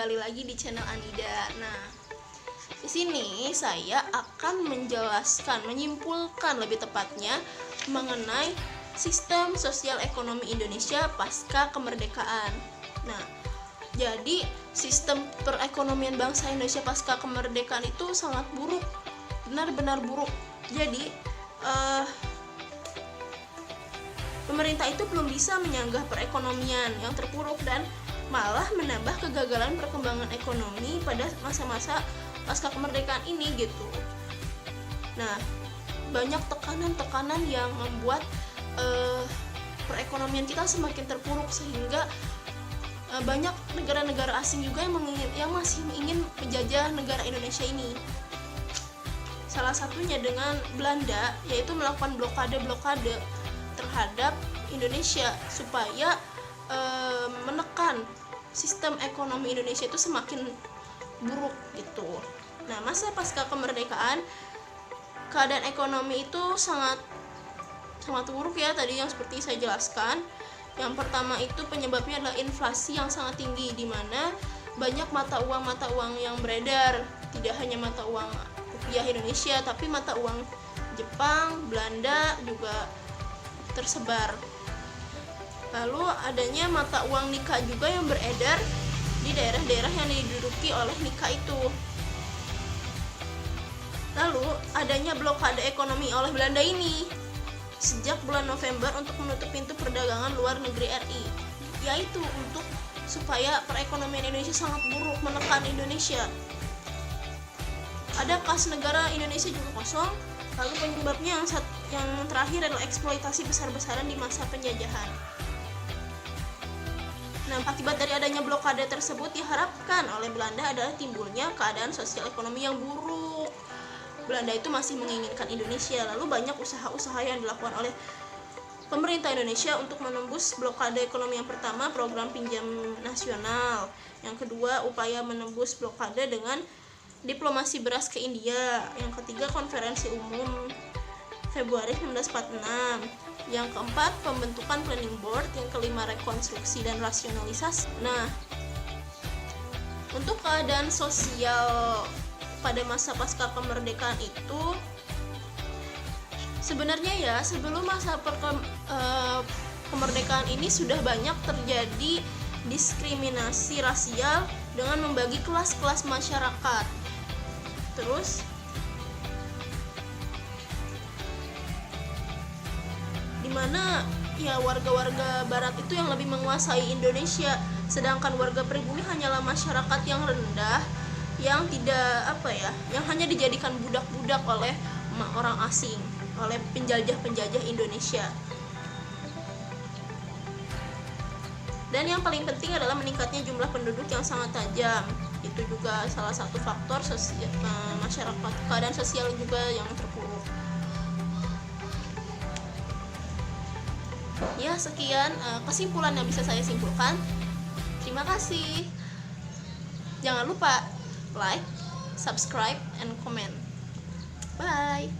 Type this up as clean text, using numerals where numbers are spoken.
kembali lagi di channel Anida. Nah, di sini saya akan menyimpulkan lebih tepatnya mengenai sistem sosial ekonomi Indonesia pasca kemerdekaan. Nah, jadi sistem perekonomian bangsa Indonesia pasca kemerdekaan itu sangat buruk, benar-benar buruk. Jadi pemerintah itu belum bisa menyanggah perekonomian yang terpuruk dan malah menambah kegagalan perkembangan ekonomi pada masa-masa pasca kemerdekaan ini gitu. Nah, banyak tekanan-tekanan yang membuat perekonomian kita semakin terpuruk sehingga banyak negara-negara asing juga yang masih ingin menjajah negara Indonesia ini. Salah satunya dengan Belanda, yaitu melakukan blokade terhadap Indonesia supaya menekan sistem ekonomi Indonesia itu semakin buruk gitu. Nah, masa pasca kemerdekaan keadaan ekonomi itu sangat buruk ya, tadi yang seperti saya jelaskan. Yang pertama itu penyebabnya adalah inflasi yang sangat tinggi, di mana banyak mata uang yang beredar, tidak hanya mata uang rupiah Indonesia tapi mata uang Jepang, Belanda juga tersebar. Lalu adanya mata uang Nika juga yang beredar di daerah-daerah yang diduduki oleh Nika itu. Lalu adanya blokade ekonomi oleh Belanda ini sejak bulan November untuk menutup pintu perdagangan luar negeri RI, yaitu supaya perekonomian Indonesia sangat buruk, menekan Indonesia. Ada kas negara Indonesia juga kosong. Lalu penyebabnya yang terakhir adalah eksploitasi besar-besaran di masa penjajahan. Nah, akibat dari adanya blokade tersebut diharapkan oleh Belanda adalah timbulnya keadaan sosial ekonomi yang buruk. Belanda itu masih menginginkan Indonesia, lalu banyak usaha-usaha yang dilakukan oleh pemerintah Indonesia untuk menembus blokade ekonomi. Yang pertama, program pinjam nasional. Yang kedua, upaya menembus blokade dengan diplomasi beras ke India. Yang ketiga, konferensi umum Februari 1946. Yang keempat, pembentukan planning board. Yang kelima, rekonstruksi dan rasionalisasi. Nah, untuk keadaan sosial pada masa pasca kemerdekaan itu sebenarnya ya, sebelum masa kemerdekaan ini sudah banyak terjadi diskriminasi rasial dengan membagi kelas-kelas masyarakat. Terus dimana ya warga-warga barat itu yang lebih menguasai Indonesia, sedangkan warga pribumi hanyalah masyarakat yang rendah, yang yang hanya dijadikan budak-budak oleh orang asing, oleh penjajah Indonesia. Dan yang paling penting adalah meningkatnya jumlah penduduk yang sangat tajam. Itu juga salah satu faktor masyarakat, keadaan sosial juga yang terpuruk. Ya, sekian kesimpulan yang bisa saya simpulkan. Terima kasih. Jangan lupa like, subscribe, and comment. Bye.